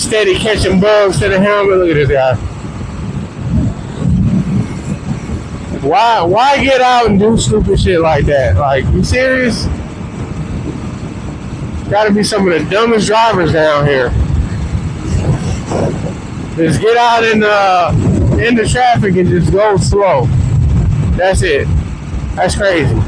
steady catching bugs to the helmet. Look at this guy. Why get out and do stupid shit like that? Like, you serious? Gotta be some of the dumbest drivers down here. Just get out in the traffic and just go slow. That's it. That's crazy.